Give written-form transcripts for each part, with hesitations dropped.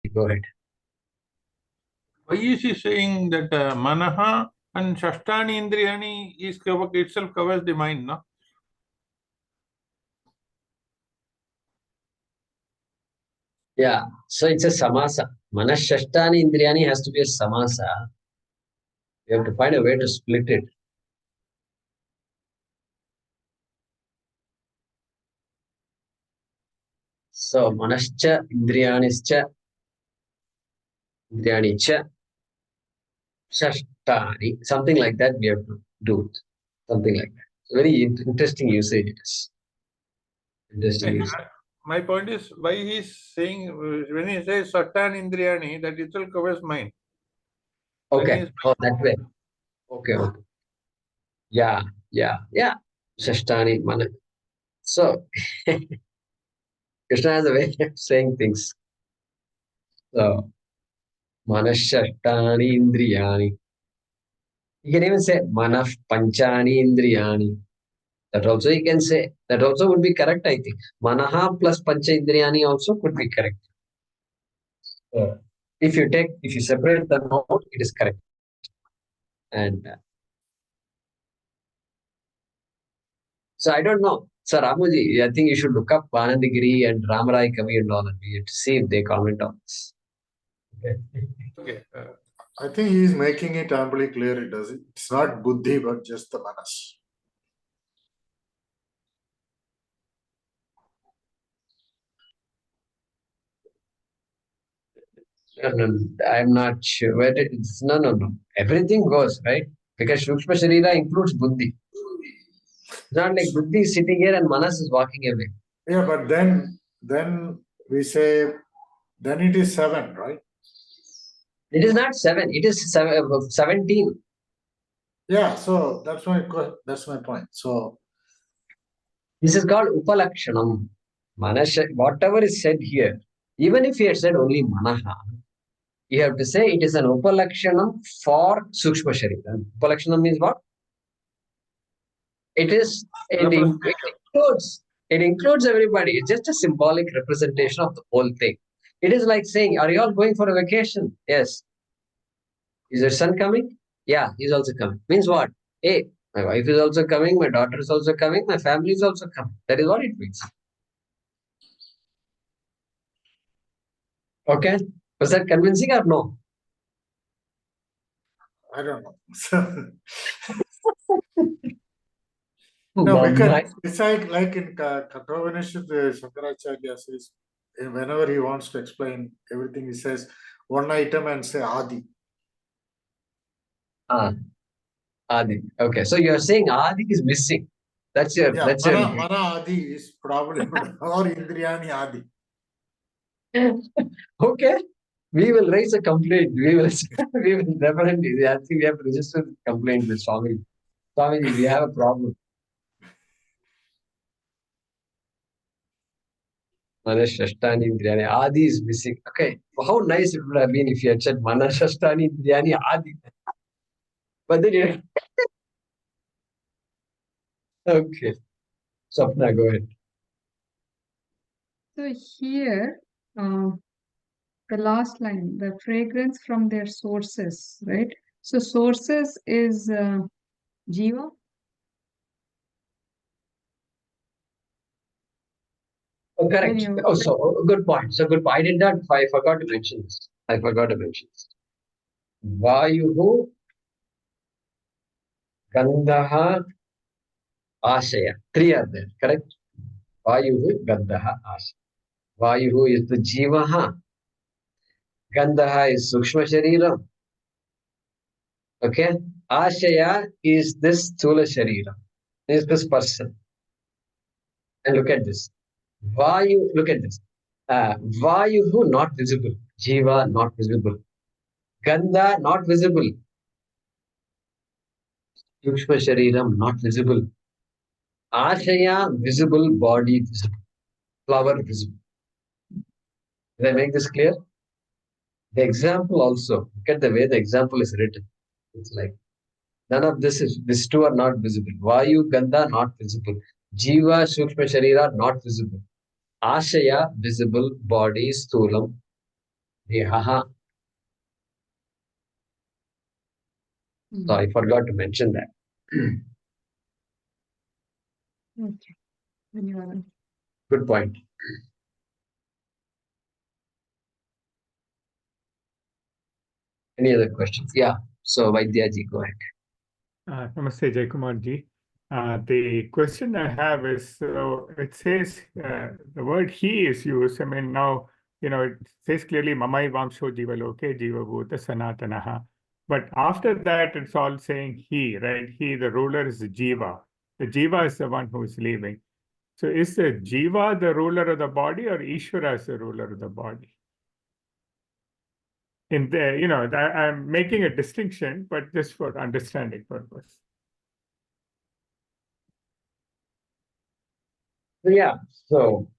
Go ahead. Why is he saying that manaha and shashtani indriyani itself covers the mind, no? Yeah, so it's a samasa. Manashashtani indriyani has to be a samasa. You have to find a way to split it. So manascha indriyanischa indriyanicha shashtani. Something like that we have to do. Something like that. Very interesting usage it is. Interesting usage. My point is why he's saying when he says Satan Indriyani, that itself covers mind. Okay. Oh, that way. Okay. Okay. Yeah. Shashtani mana. So Krishna has a way of saying things. So manashatani indriyani. You can even say manaf panchani indriyani. That also you can say. That also would be correct, I think. Manaha plus pancha indriyani also could be correct. If you separate the note, it is correct. And so I don't know. So Ramuji, I think you should look up Vanandigiri and Ramarai Kavi and all that. We have to see if they comment on this. Okay. I think he is making it amply clear. It's not buddhi, but just the manas. No, I'm not sure. No. Everything goes, right? Because Shukshma Sharira includes buddhi. It's not like buddhi is sitting here and manas is walking away. Yeah, but then we say, then it is 7, right? It is not 7. It is 17. Yeah, so that's my point. So this is called upalakshanam. Whatever is said here, even if he had said only manaha, you have to say it is an upalakshanam for Sukshma Sharira. Upalakshanam means what? It includes everybody. It's just a symbolic representation of the whole thing. It is like saying, are you all going for a vacation? Yes. Is your son coming? Yeah, he's also coming. Means what? Hey, my wife is also coming, my daughter is also coming, my family is also coming. That is what it means. Okay? Was that convincing or no? I don't know. No, because it's like in Kathopanishad, Shankaracharya says, whenever he wants to explain everything, he says one item and say Adi. Adi. Okay, so you are saying Adi is missing. That's your. Mana Adi is probably or Indriyani Adi. Okay, we will raise a complaint. We will definitely. I think we have registered a complaint with Swami. Swami, we have a problem. Manashashtani Indriyani Adi is missing. Okay, how nice it would have been if you had said Manashashtani Indriyani Adi. But then okay. Sapna, go ahead. So here, the last line, the fragrance from their sources, right? So sources is Jiva. Oh, correct. Oh, so good point. So good point. I forgot to mention this. Vayuhu Gandhaha Ashaya. 3 are there, correct? Vayuhu Gandhaha Ashaya. Vayuhu is the Jivaha. Gandhaha is Sukshma Sharira. Okay? Ashaya is this Sthula Sharira. Is this person. And look at this. Look at this. Vayuhu not visible. Jiva not visible. Gandha not visible. Sukshma Shariram not visible. Ashaya visible, body visible. Flower visible. Did I make this clear? The example also, look at the way the example is written. It's like none of these 2 are not visible. Vayu, Gandha not visible. Jiva, Sukshma Sharira not visible. Ashaya visible, body, Sthulam Dehaha. So I forgot to mention that. Okay. Dhanyawad. Good point. Any other questions? Yeah. So Vaidyaji, go ahead. Namaste, Jaykumar ji. The question I have is, it says the word he is used. I mean, now, it says clearly, Mamai Vamsho Jiva Loke Jiva Bhuta Sanatanaha. But after that, it's all saying he, right? He, the ruler, is the Jiva. The Jiva is the one who is leaving. So is the Jiva the ruler of the body, or Ishvara is the ruler of the body? In the, I'm making a distinction, but just for understanding purpose. Yeah. So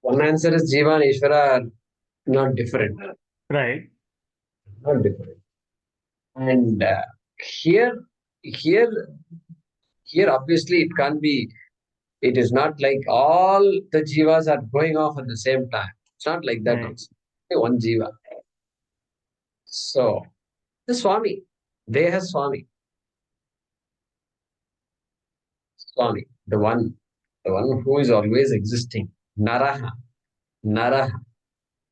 one answer is Jiva and Ishvara are not different. Right. Not different. And here, obviously, it can't be. It is not like all the jivas are going off at the same time. It's not like that Right. also. One jiva. So the Swami, Deha Swami, the one who is always existing. Naraha, Naraha,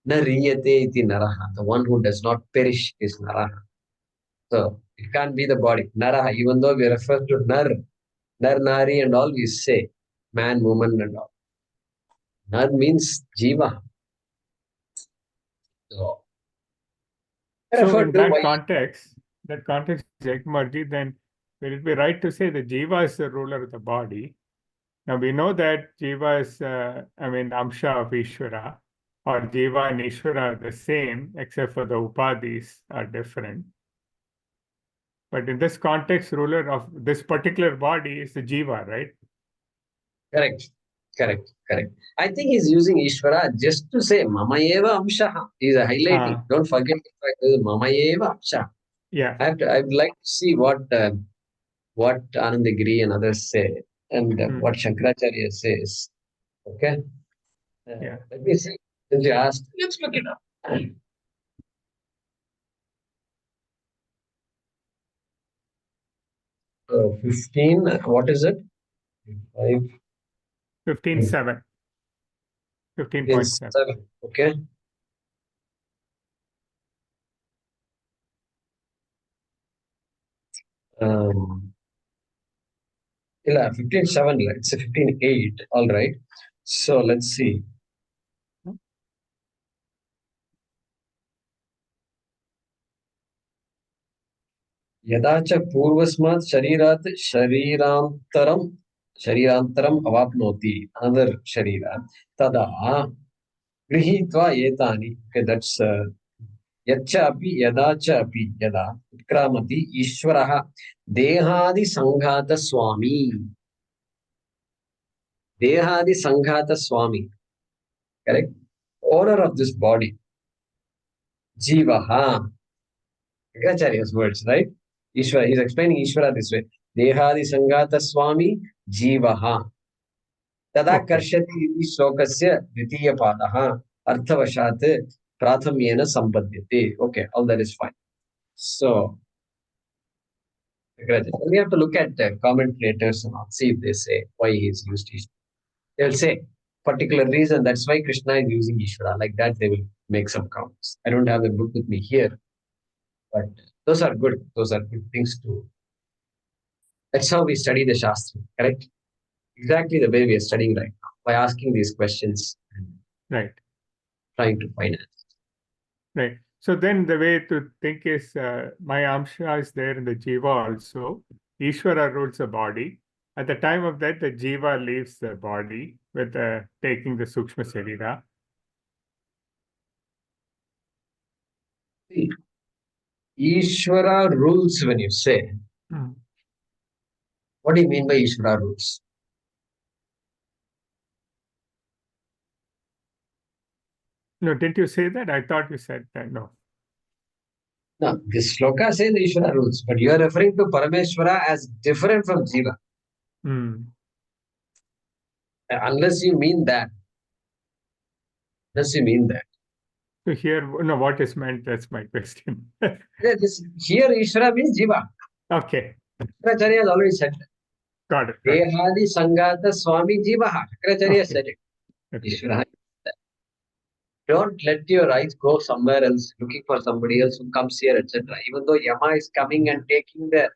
Nariyate iti Naraha. The one who does not perish is Naraha. So it can't be the body. Naraha, even though we refer to Nar, Nari and all, we say man, woman and all. Nar means jiva. So, So in that why? context, Jaykumarji, then will it be right to say that Jiva is the ruler of the body? Now we know that Jiva is, Amsha of Ishvara, or Jiva and Ishvara are the same, except for the Upadhis are different. But in this context, ruler of this particular body is the Jiva, right? Correct. I think he's using Ishvara just to say Mama Eva Amshaha. He's highlighting. Don't forget the fact that Mama Eva Amshaha. Yeah. I'd like to see what Anandagiri and others say and what Shankaracharya says. Okay. Yeah. Let me see. Since you asked, let's look it up. 15, what is it? 5, 15.7. 15.7. 7. Okay. Yeah, 15.7. It's a 15.8. All right. So let's see. यदा च पूर्वस्मात् शरीरात् शरीरान्तरम् अवाप्नोति another शरीरा तदा गृहीत्वा एतानि okay, that's यच्च अपि यदा च अपि यदा उत्क्रामति ईश्वरः देहादिसङ्घातस्वामी correct, owner of this body, jivaha. Acharya's words, right? Ishvara, he's explaining Ishvara this way. Dehadi Sangata Swami Jivaha. Tada Karshati iti Slokasya Dvitiya Padaha Arthavashat Prathamyena Sampadyate. Okay, all that is fine. So, we have to look at commentators and see if they say why he is used Ishvara. They'll say particular reason, that's why Krishna is using Ishvara. Like that, they will make some comments. I don't have the book with me here, but those are good. Those are good things to. That's how we study the Shastra, correct? Exactly the way we are studying right now, by asking these questions and Right. trying to find answers. Right. So then the way to think is my Amsha is there in the Jiva also. Ishvara rules the body. At the time of that, the Jiva leaves the body with taking the Sukshma Sarira. See, Ishvara rules when you say. What do you mean by Ishvara rules? No, didn't you say that? I thought you said that. No. No, this shloka says Ishvara rules, but you are referring to Parameshvara as different from Jiva. Unless you mean that. So here, no, what is meant? That's my question. Here Ishvara means Jiva. Okay, Shankaracharya has already said that. got it. Got it. Dehadi Sangata Swami Jivaha. Shankaracharya Okay. said it. Okay. Ishvara. Don't let your eyes go somewhere else, looking for somebody else who comes here, etc. Even though Yama is coming and taking the,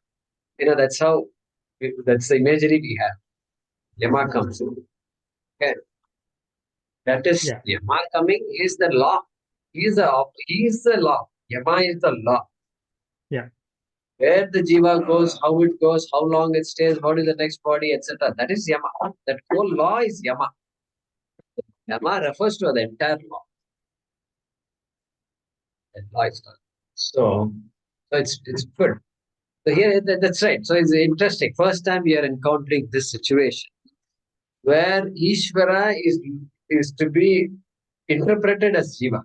that's that's the imagery we have. Yama comes. Okay. That is, Yeah. Yama coming is the law. He is the law. Yama is the law. Yeah. Where the jiva goes, how it goes, how long it stays, what is the next body, etc. That is Yama. That whole law is Yama. Yama refers to the entire law. That law is not. So it's good. So here, that's right. So it's interesting. First time we are encountering this situation where Ishvara is to be interpreted as Jiva.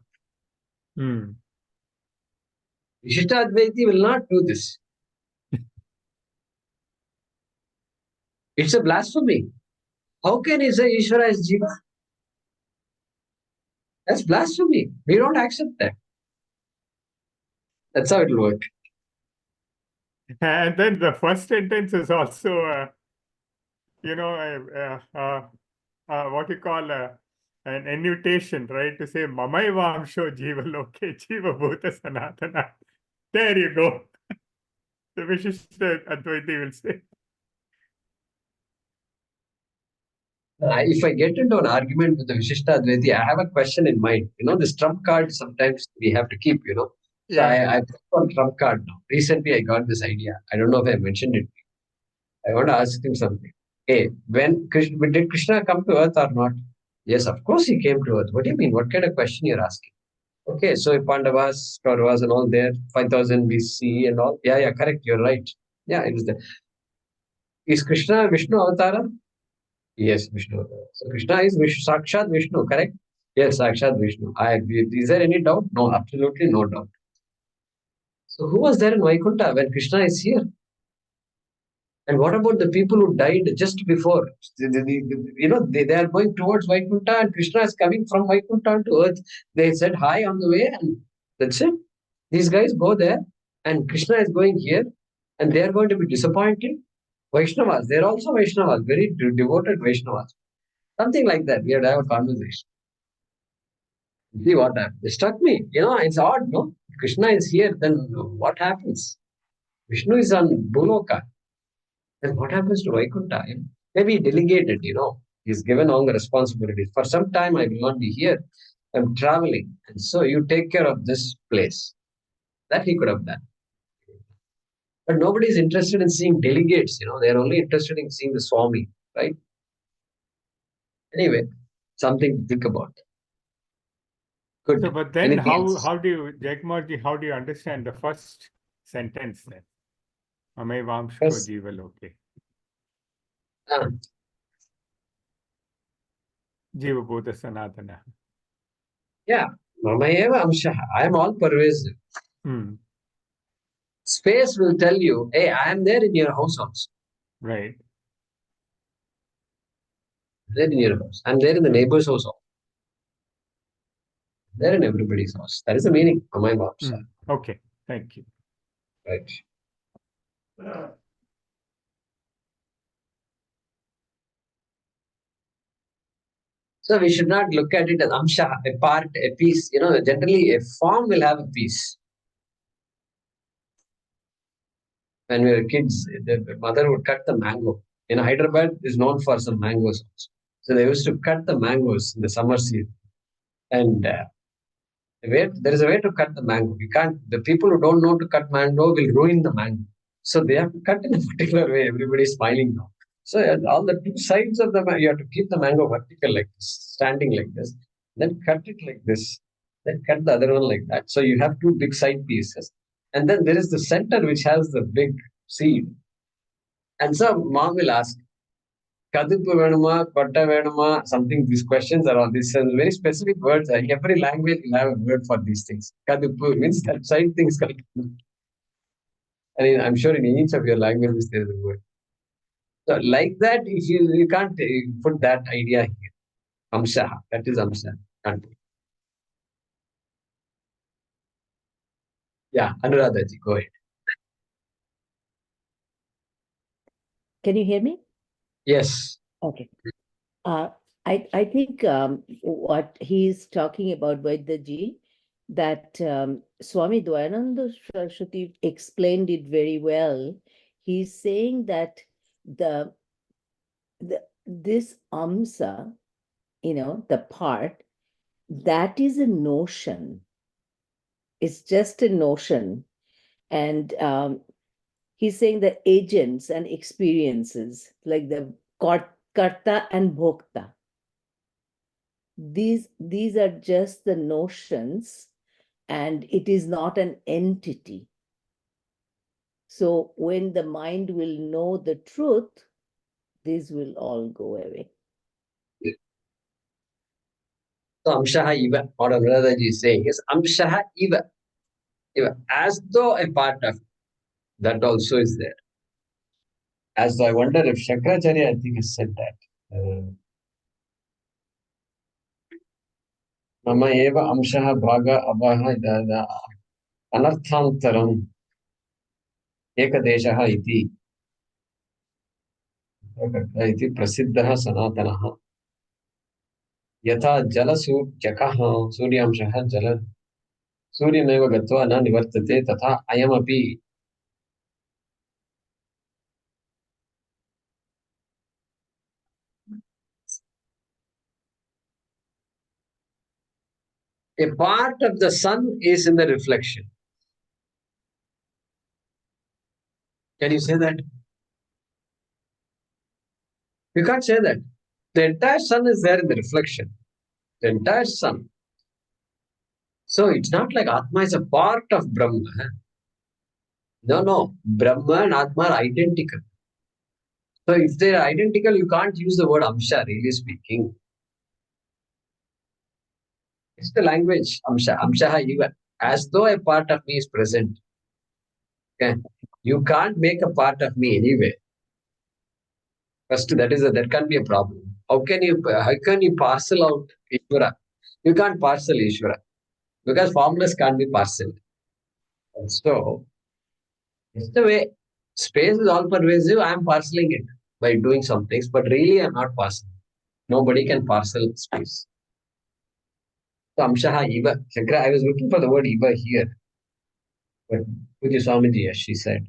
Hmm. Vishishtadvaiti will not do this. It's a blasphemy. How can he say Ishvara is Jiva? That's blasphemy. We don't accept that. That's how it will work. And then the first sentence is also, what you call an annotation, right? To say, Mamaiva Amsho Jiva Loke Jiva Bhuta Sanatana. There you go. The Vishishta Advaiti will say. If I get into an argument with the Vishishtadvaiti, I have a question in mind. This trump card sometimes we have to keep, So Yeah. I put on trump card now. Recently, I got this idea. I don't know if I mentioned it. I want to ask him something. Hey, did Krishna come to earth or not? Yes, of course he came to earth. What do you mean? What kind of question you're asking? Okay, so Pandavas, Kauravas and all there, 5000 BC and all. Yeah, correct. You're right. Yeah, it is there. Is Krishna Vishnu Avatara? Yes, Vishnu. So Krishna is Sakshat Vishnu, correct? Yes, Sakshat Vishnu. I agree. Is there any doubt? No, absolutely no doubt. So who was there in Vaikuntha when Krishna is here? And what about the people who died just before? They are going towards Vaikuntha and Krishna is coming from Vaikuntha to earth. They said hi on the way and that's it. These guys go there and Krishna is going here and they are going to be disappointed. Vaishnavas, they're also Vaishnavas, very devoted Vaishnavas. Something like that. We have to have a conversation. See what happened. It struck me. It's odd, no? Krishna is here, then what happens? Vishnu is on Bhuloka. Then what happens to Vaikuntha? Maybe delegated, He's given all the responsibilities. For some time, I will not be here. I'm traveling. And so you take care of this place. That he could have done. But nobody is interested in seeing delegates, They're only interested in seeing the Swami, right? Anyway, something to think about. Good. So, but then Anything else? how do you, Jaykumarji, how do you understand the first sentence then? Mamaiva Amsho Yes. Jiva Loke. Jiva Bhuta Sanatana. Yeah. Mamayeva Amshaha. I am all pervasive. Hmm. Space will tell you, hey, I am there in your house also. Right. There in your house. I'm there in the neighbor's house also. There in everybody's house. That is the meaning of my mom. Okay. Thank you. Right. So we should not look at it as amsha, a part, a piece. Generally a form will have a piece. When we were kids, the mother would cut the mango. Hyderabad is known for some mangoes also. So they used to cut the mangoes in the summer season. And there is a way to cut the mango. The people who don't know to cut mango will ruin the mango. So they have to cut in a particular way. Everybody is smiling now. So all the two sides of the mango, you have to keep the mango vertical like this, standing like this. Then cut it like this. Then cut the other one like that. So you have two big side pieces. And then there is the center which has the big seed. And so mom will ask, Kaduppu venuma, kotta venuma, something, these questions are all these very specific words. Every language will have a word for these things. Kaduppu means that side things. I'm sure in each of your languages there is a word. So like that, if you can't put that idea here. Amsha, that is Amsha. Can't. Yeah, Anuradhaji, go ahead. Can you hear me? Yes. Okay. I think what he's talking about, Vaidyaji, that Swami Dwayananda Saraswati explained it very well. He's saying that this amsa, the part, that is a notion. It's just a notion. And he's saying the agents and experiences, like the karta and bhokta, these are just the notions, and it is not an entity. So when the mind will know the truth, these will all go away. So Amshaha Iva, what Anuradhaji is saying is Amshaha Iva. As though a part of that also is there. As though I wonder if Shankaracharya, I think, has said that. Mama eva amshaha bhaga abaha anarthantaram ekadeshaha iti prasiddhaha sanatanaha yatha jalasurjakaha suryamshaha jala suryameva gatva na nivartate tatha ayamapi. A part of the sun is in the reflection. Can you say that? You can't say that. The entire sun is there in the reflection. The entire sun. So it's not like Atma is a part of Brahma. No. Brahma and Atma are identical. So if they're identical, you can't use the word Amsha, really speaking. It's the language, Amsha. Amshaha Iva. As though a part of me is present. Okay? You can't make a part of me anyway. First, that can be a problem. How can you parcel out Ishvara? You can't parcel Ishvara. Because formless can't be parceled. So, it's the way space is all pervasive. I am parceling it by doing some things, but really I'm not parceling. Nobody can parcel space. So, Amshaha Iva. Shankara, I was looking for the word Iva here. But Pujya Swamiji, as she said.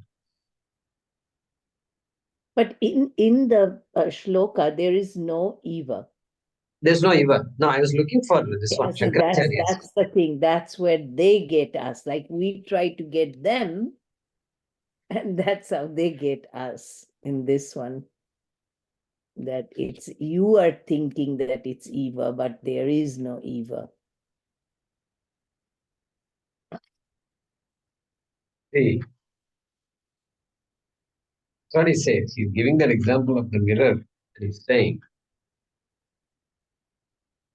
But in the shloka, there is no eva. There's no Iva. No, I was looking for this one. So Shankaracharya. that's the thing. That's where they get us. Like we try to get them, and that's how they get us in this one. That it's you are thinking that it's eva, but there is no eva. See, that's what he says. He's giving that example of the mirror. And he's saying,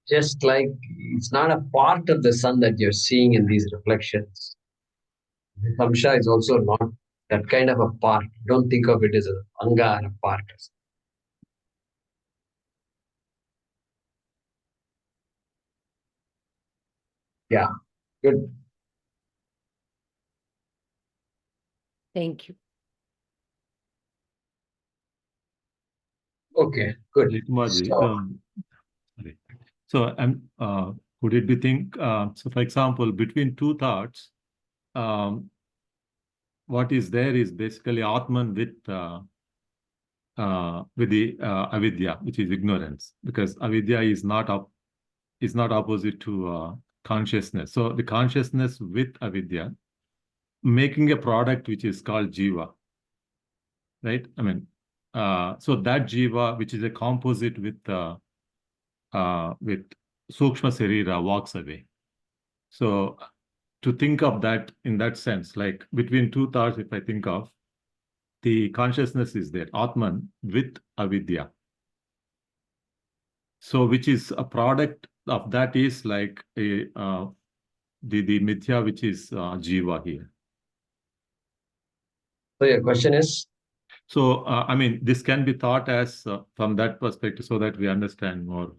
just like it's not a part of the sun that you're seeing in these reflections. The Samsha is also not that kind of a part. Don't think of it as an anga or a part. Yeah, good. Thank you. Okay, good. Kumarji, So, so could it be so for example, between two thoughts, what is there is basically Atman with the avidya, which is ignorance, because avidya is not opposite to consciousness. So the consciousness with avidya making a product which is called jiva, right? I mean, so that jiva, which is a composite with sukshma sarira, walks away. So to think of that in that sense, like between two thoughts, if I think of, the consciousness is there, Atman with avidya. So which is a product of that is like a the mithya, which is jiva here. so your question is? So I mean, this can be thought as from that perspective, so that we understand more.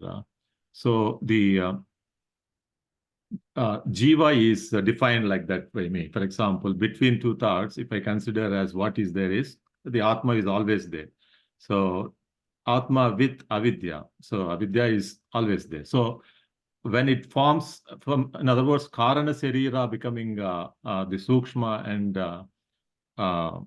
So the Jiva is defined like that by me. For example, between two thoughts, if I consider as what is there is, the Atma is always there. So Atma with avidya. So avidya is always there. So when it forms from, in other words, Karana Sarira becoming the Sukshma and Stula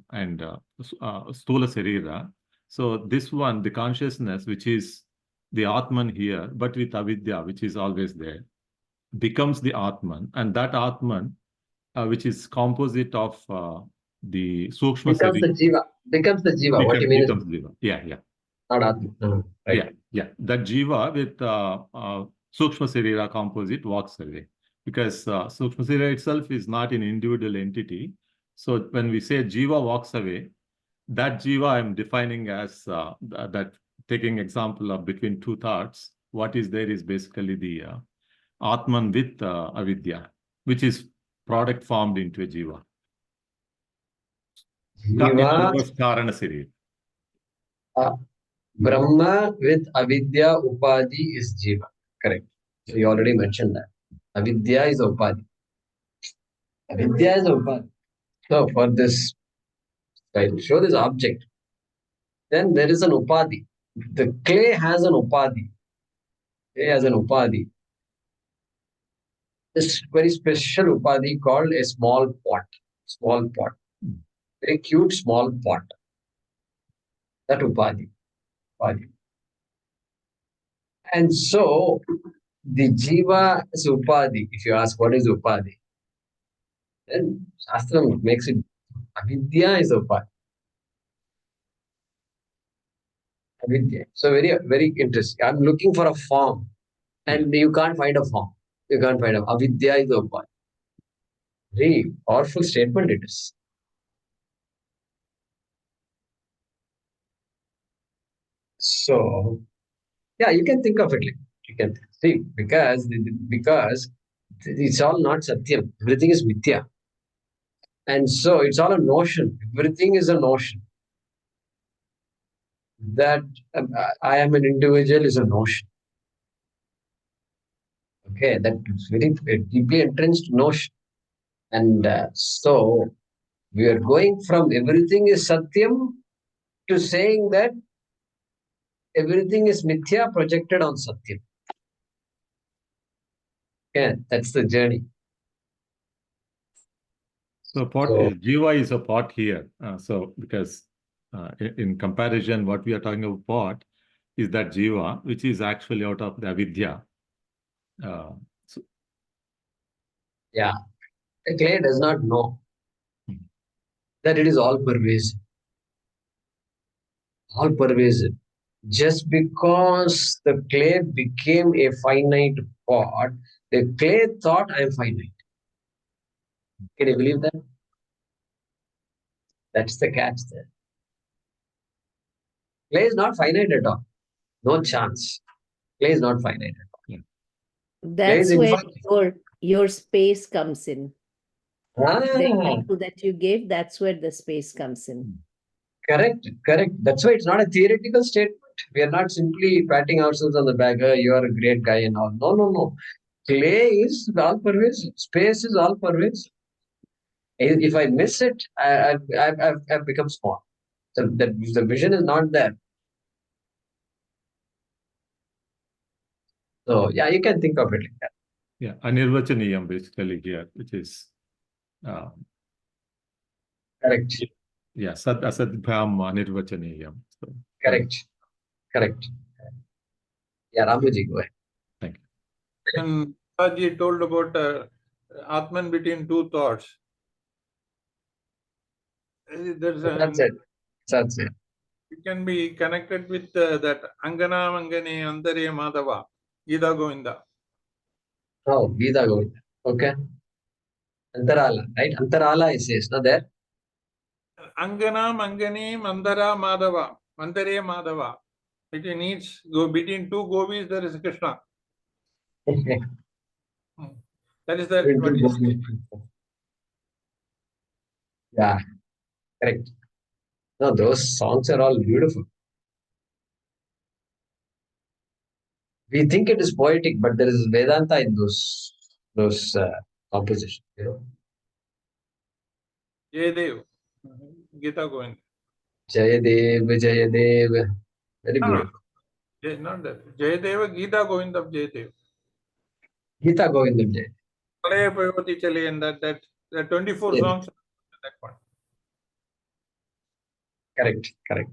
Sarira. So this one, the consciousness, which is the Atman here, but with avidya, which is always there, becomes the Atman, and that Atman, which is composite of the Sukshma Becomes the Jiva. Becomes the Jiva. What you mean becomes Jiva. Yeah, yeah. Not Atma. No, right. Yeah, yeah. That Jiva with Sukshma Sarira composite walks away, because Sukshma Sarira itself is not an individual entity. So when we say Jiva walks away, that Jiva I'm defining as that, taking example of between two thoughts, what is there is basically the Atman with avidya, which is product formed into a Jiva. In other Jiva, words, Karana Sarira. Brahma with avidya upadhi is Jiva. Correct. So you already mentioned that. Avidya is upadhi. Avidya is upadhi. So for this, I'll show this object. Then there is an upadhi. The clay has an upadhi. Clay has an upadhi. This very special upadhi called a small pot. Small pot. Very cute small pot. That upadhi. Upadhi. And so the jiva is upadhi. If you ask what is upadhi, then Shastram makes it avidya is upadhi. Avidya. So very, very interesting. I'm looking for a form, and you can't find a form. You can't find a avidya is upadhi. Very powerful statement it is. So yeah, you can think of it like you can see, because it's all not satyam. Everything is mithya. And so it's all a notion. Everything is a notion. That I am an individual is a notion. Okay, that is very deeply entrenched notion. And so we are going from everything is satyam to saying that everything is mithya projected on satyam. Yeah, that's the journey. So pot is, Jiva is a pot here. So because in comparison, what we are talking about pot is that Jiva, which is actually out of the avidya. Yeah, the clay does not know that it is all pervasive. All pervasive. Just because the clay became a finite pot, the clay thought I am finite. Can you believe that? That's the catch there. Clay is not finite at all. No chance. Clay is not finite at all. That's is where infinite. your space comes in. The Ah, example that you gave, that's where the space comes in. correct, correct. That's why it's not a theoretical statement. We are not simply patting ourselves on the back, you are a great guy and all. No, no, no. Clay is all pervasive. Space is all pervasive. If I miss it, I've become small. So the vision is not there. So yeah, you can think of it like that. Yeah, anirvachaniyam basically here, which is Correct. yeah, sad asadbhyam anirvachaniyam. So, Correct. Correct. Yeah, Ramuji, go ahead. thank you. And Saji told about Atman between two thoughts. That's it. That's it. It can be connected with that Angana Mangane Andare Madhava, Gita Govinda. Oh, Gita Govinda. Okay. Antarala, right? Antarala is says, not there? Angana Mangane Mandara Madhava, Mandare Madhava. It needs go between two gopis, there is Krishna. That is that. What is yeah, correct. No, those songs are all beautiful. We think it is poetic, but there is Vedanta in those those compositions, you know. Jayadev, Gita Govind. Jayadev, Jayadev. Very No, no, beautiful. not that. Jayadeva, Gita Govind of Jayadev. Gita Govindam Jay. Kalaya Payavati Chale, and that 24 Yes. songs, that one. Correct, correct.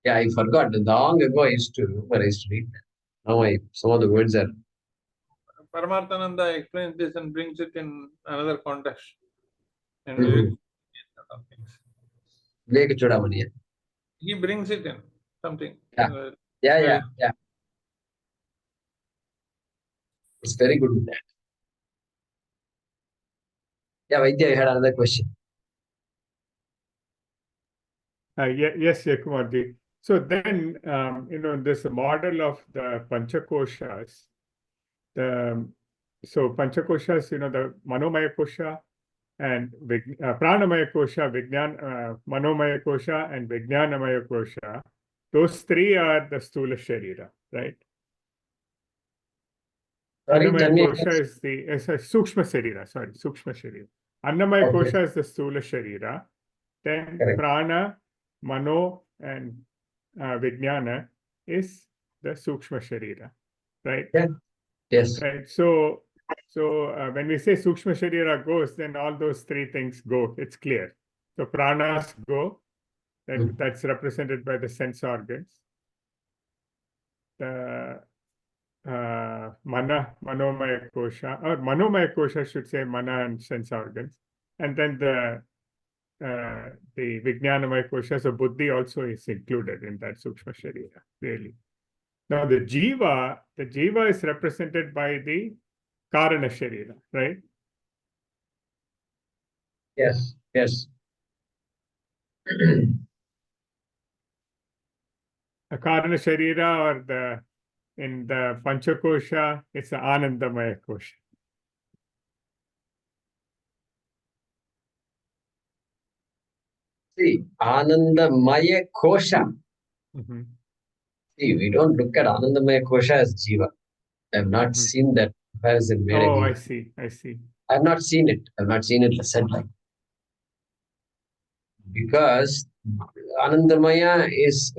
Yeah, I forgot. Long ago I used to read that. Now some of the words are Paramarthananda explains this and brings it in another context. And Mhm. Vivek he Chudamani. brings it in something. Yeah. Yeah. It's very good with that. Yeah, Vaidya, you had another question. Yes, Kumarji. So then, this model of the Panchakoshas, so Panchakoshas, the Manomaya Kosha and Pranamaya Kosha, Manomaya Kosha and Vijnanamaya Kosha, those three are the Stula Sharira, right? Sorry, tell Annamaya me. Kosha is Sukshma Sharira, Sukshma Sharira. Annamaya Okay. Kosha is the Stula Sharira. Then Correct. Prana, Mano, and Vijnana is the Sukshma Sharira, right? Yeah. Yes. Right. So when we say Sukshma Sharira goes, then all those three things go. It's clear. So pranas go. That's represented by the sense organs. The Manomaya Kosha, or Manomaya Kosha should say Mana and sense organs. And then the Vijnanamaya Kosha, so Buddhi also is included in that Sukshma Sharira, really. Now the Jiva is represented by the Karana Sharira, right? Yes. Yes. A Karana Sharira, or in the Panchakosha, it's the Anandamaya Kosha. See, Anandamaya Kosha. Mhm. See, we don't look at Anandamaya Kosha as Jiva. I have not seen that comparison made Oh, again. I see. I have not seen it. I have not seen it said like. Because Anandamaya is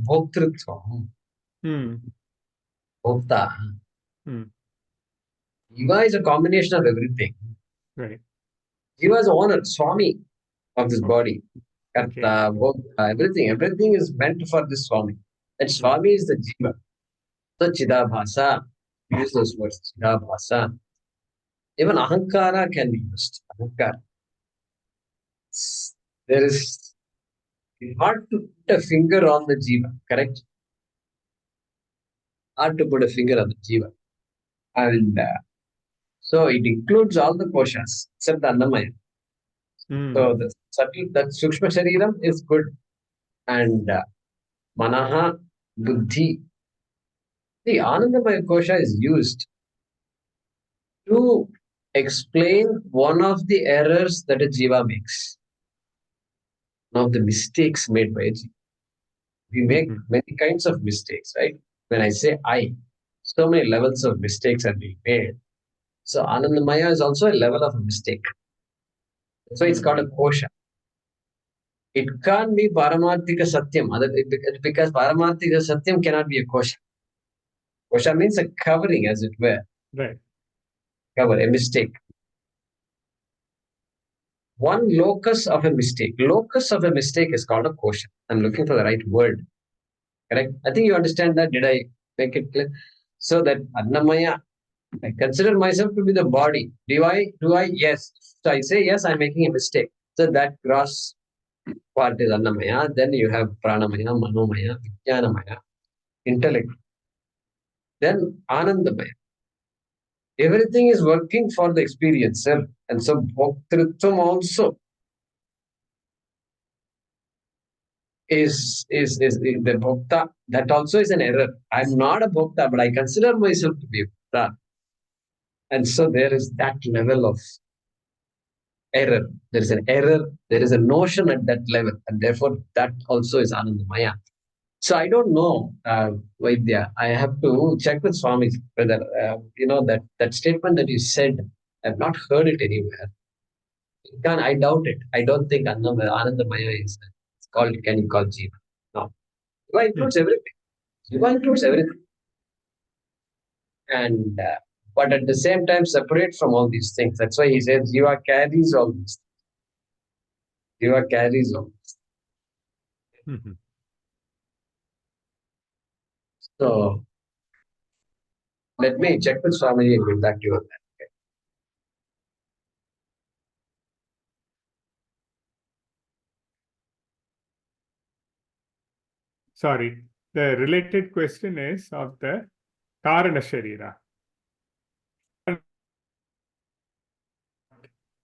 Bhoktritva. Hmm. Bhokta. Hmm. Jiva is a combination of everything. Right. Jiva is owner, Swami of this Okay. body. Okay. Karta, Bhokta, everything. Everything is meant for this Swami. That Swami is the Jiva. So Chidabhasa. Use those words. Chidabhasa. Even Ahankara can be used. Ahankara. There is hard to put a finger on the Jiva, correct? Hard to put a finger on the Jiva. And so it includes all the koshas except the Annamaya. So the subtle, that Sukshma Shariram is good. And Manaha, Buddhi. The Anandamaya kosha is used to explain one of the errors that a Jiva makes. One of the mistakes made by a Jiva. We make many kinds of mistakes, right? When I say I, so many levels of mistakes are being made. So Anandamaya is also a level of a mistake. So it's called a kosha. It can't be Paramarthika Satyam because Paramarthika Satyam cannot be a kosha. Kosha means a covering, as it were. Right. Cover, a mistake. One locus of a mistake. Locus of a mistake is called a kosha. I'm looking for the right word. Correct? I think you understand that. Did I make it clear? So that Annamaya, I consider myself to be the body. Do I? Yes. So I say yes, I'm making a mistake. So that gross part is Annamaya. Then you have Pranamaya, Manomaya, Vijnanamaya, intellect. Then Anandamaya. Everything is working for the experiencer. And so Bhoktritvam also is the Bhokta. That also is an error. I'm not a Bhokta, but I consider myself to be a Bhokta. And so there is that level of error. There is an error. There is a notion at that level. And therefore, that also is Anandamaya. So I don't know, Vaidya. I have to check with Swami whether that statement that you said. I've not heard it anywhere. I doubt it. I don't think Anandamaya is it's called. Can you call Jiva? No. Jiva includes everything. Jiva includes everything. And but at the same time, separate from all these things. That's why he says Jiva carries all these. Jiva carries all. Mhm. So let me check with Swami and get back to you on that. Sorry, the related question is of the Karana Sharira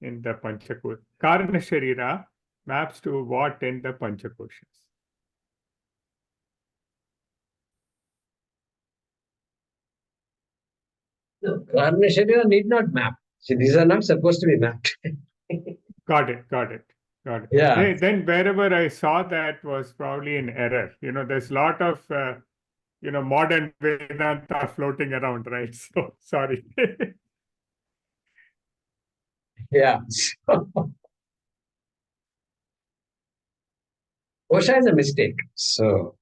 in the Panchakosha. Karana Sharira maps to what in the Panchakoshas? No, Karma Sharira need not map. See, these are not supposed to be mapped. Got it. Yeah. Then wherever I saw that was probably an error. There's a lot of modern Vedanta floating around, right? So sorry. Yeah. Kosha is a mistake. So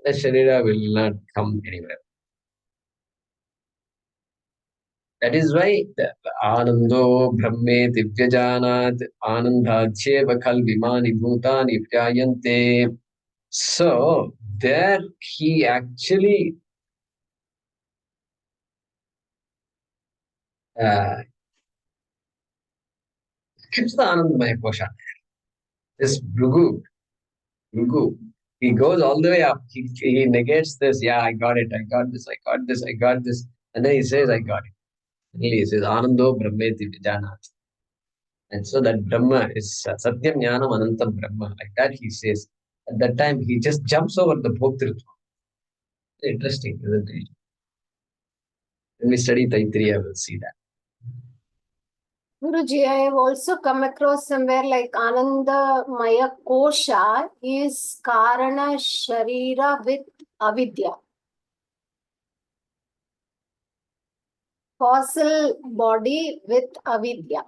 the Sharira will not come anywhere. That is why the Anando Brahme Divyajanat Anandadhyeva Khal Vimani Bhutani Vyayante. So there he actually skips the Anandamaya Kosha. This Bhrigu, he goes all the way up. He negates this. Yeah, I got it. I got this. I got this. I got this. And then he says, I got it. And he says, Anando Brahmeti Vijanat. And so that Brahma is Satyam Jnanam Anantam Brahma. Like that he says. At that time, he just jumps over the Bhoktritva. Interesting, isn't it? When we study Taittiriya, we'll see that. Guruji, I have also come across somewhere like Ananda Maya Kosha is Karana Sharira with Avidya. Fossil body with Avidya.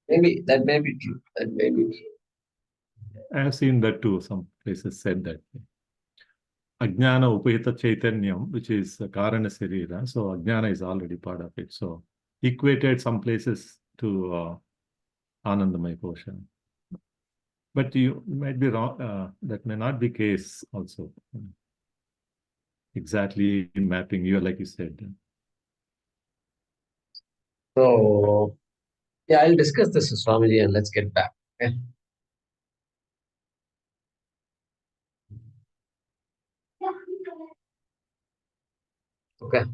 Maybe that may be true. That may be true. I have seen that too. Some places said that. Ajnana Upahita Chaitanyam, which is Karana Sarira. So Ajnana is already part of it. So equated some places to Anandamaya Kosha. But you might be wrong. That may not be case also. Exactly mapping you, like you said. So, yeah, I'll discuss this with Swamiji and let's get back. Okay. Okay.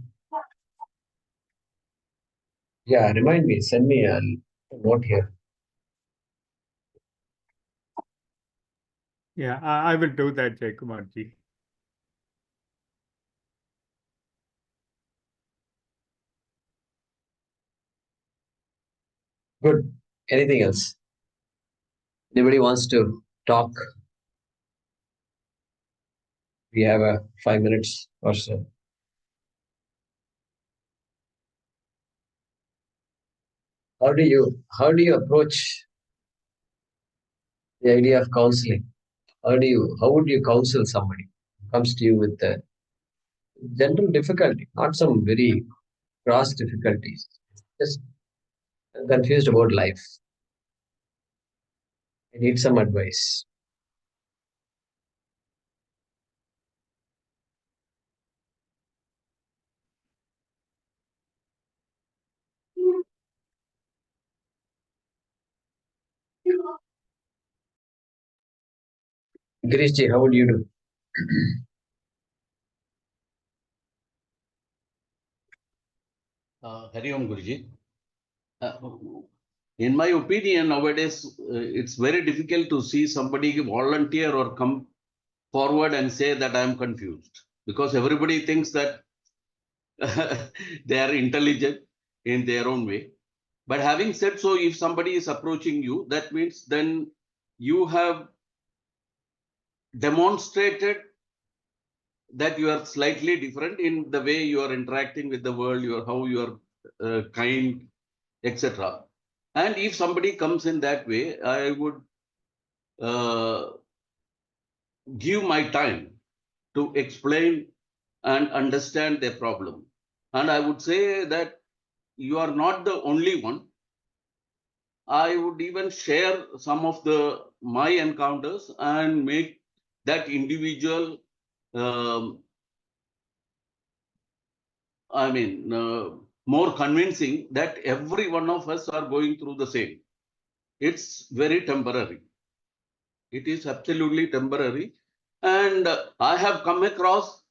Yeah, remind me, send me a note here. Yeah, I will do that, Jaykumarji. Good. Anything else? Anybody wants to talk? We have 5 minutes or so. How do you approach the idea of counseling? How would you counsel somebody who comes to you with a general difficulty, not some very gross difficulties, just confused about life? I need some advice. Girishji, how would you do? Hari Om Guruji. In my opinion, nowadays, it's very difficult to see somebody volunteer or come forward and say that I am confused, because everybody thinks that they are intelligent in their own way. But having said so, if somebody is approaching you, that means then you have demonstrated that you are slightly different in the way you are interacting with the world, how you are kind, etc. And if somebody comes in that way, I would give my time to explain and understand their problem. And I would say that you are not the only one. I would even share some of my encounters and make that individual, more convincing that every one of us are going through the same. It's very temporary. It is absolutely temporary. And I have come across,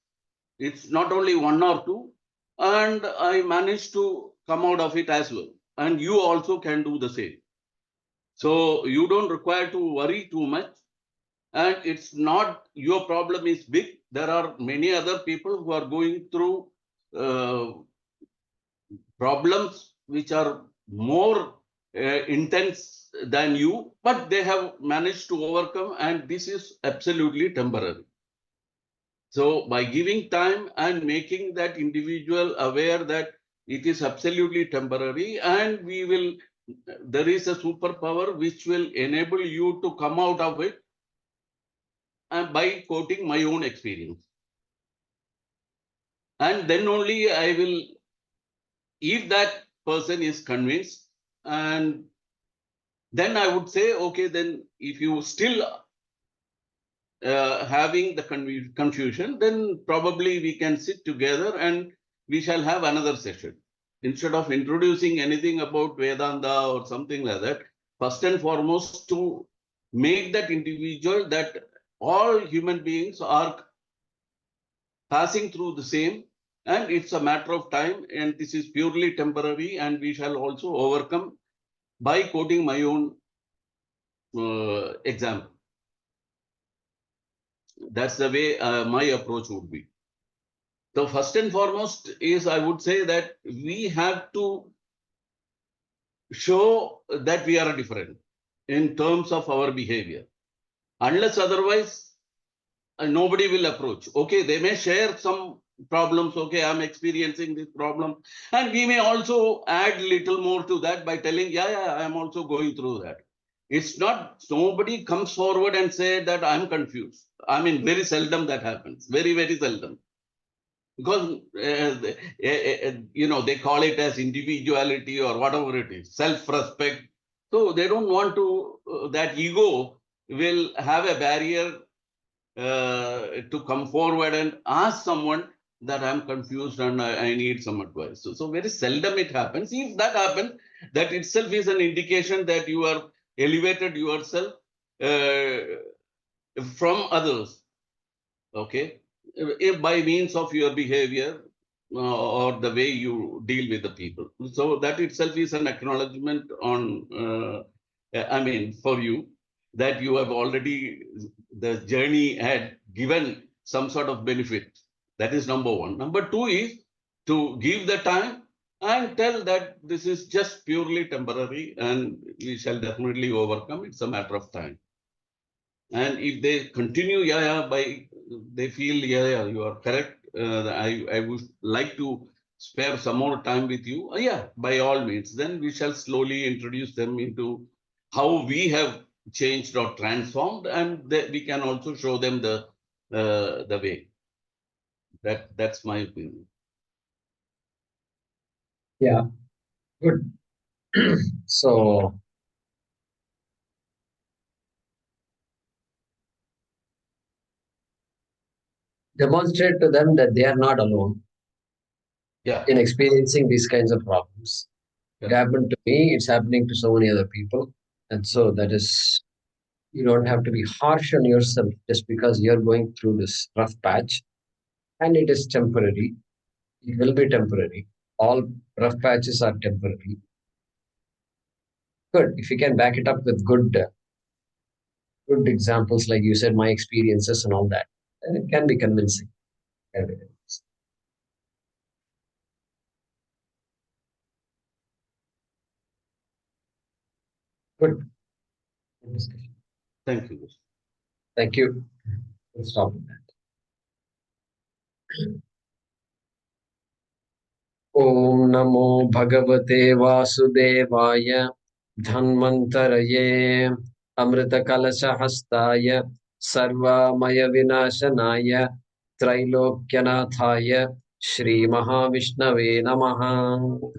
it's not only one or two, and I managed to come out of it as well. And you also can do the same. So you don't require to worry too much. And it's not your problem is big. There are many other people who are going through problems which are more intense than you, but they have managed to overcome, and this is absolutely temporary. So by giving time and making that individual aware that it is absolutely temporary, and there is a superpower which will enable you to come out of it, and by quoting my own experience. And then only I will, if that person is convinced, and then I would say, okay, then if you still having the confusion, then probably we can sit together and we shall have another session. Instead of introducing anything about Vedanta or something like that, first and foremost, to make that individual that all human beings are passing through the same, and it's a matter of time, and this is purely temporary, and we shall also overcome by quoting my own example. That's the way my approach would be. So first and foremost is, I would say that we have to show that we are different in terms of our behavior. Unless otherwise, nobody will approach. Okay, they may share some problems. Okay, I'm experiencing this problem. And we may also add little more to that by telling, yeah, I'm also going through that. It's not, nobody comes forward and say that I'm confused. I mean, very seldom that happens. Very, very seldom. Because, they call it as individuality or whatever it is, self-respect. So they don't want to, that ego will have a barrier to come forward and ask someone that I'm confused and I need some advice. So very seldom it happens. If that happens, that itself is an indication that you are elevated yourself from others. Okay, if by means of your behavior or the way you deal with the people. So that itself is an acknowledgement on, for you, that you have already, the journey had given some sort of benefit. That is number one. Number two is to give the time and tell that this is just purely temporary and we shall definitely overcome. It's a matter of time. And if they continue, they feel, you are correct. I would like to spare some more time with you. By all means, then we shall slowly introduce them into how we have changed or transformed, and we can also show them the way. That's my opinion. Yeah, good. So demonstrate to them that they are not alone in experiencing these kinds of problems. It happened to me, it's happening to so many other people. And so that is, you don't have to be harsh on yourself just because you're going through this rough patch. And it is temporary. It will be temporary. All rough patches are temporary. Good. If you can back it up with good examples, like you said, my experiences and all that, then it can be convincing. Good. Good discussion. Thank you. Thank you. We'll stop with that. Om Namo Bhagavate Vasudevaya Dhanvantaraye Amrita Kalasha Hastaya Sarvamaya Vinashanaya Trailokyanataya Shri Mahavishnave Namaha.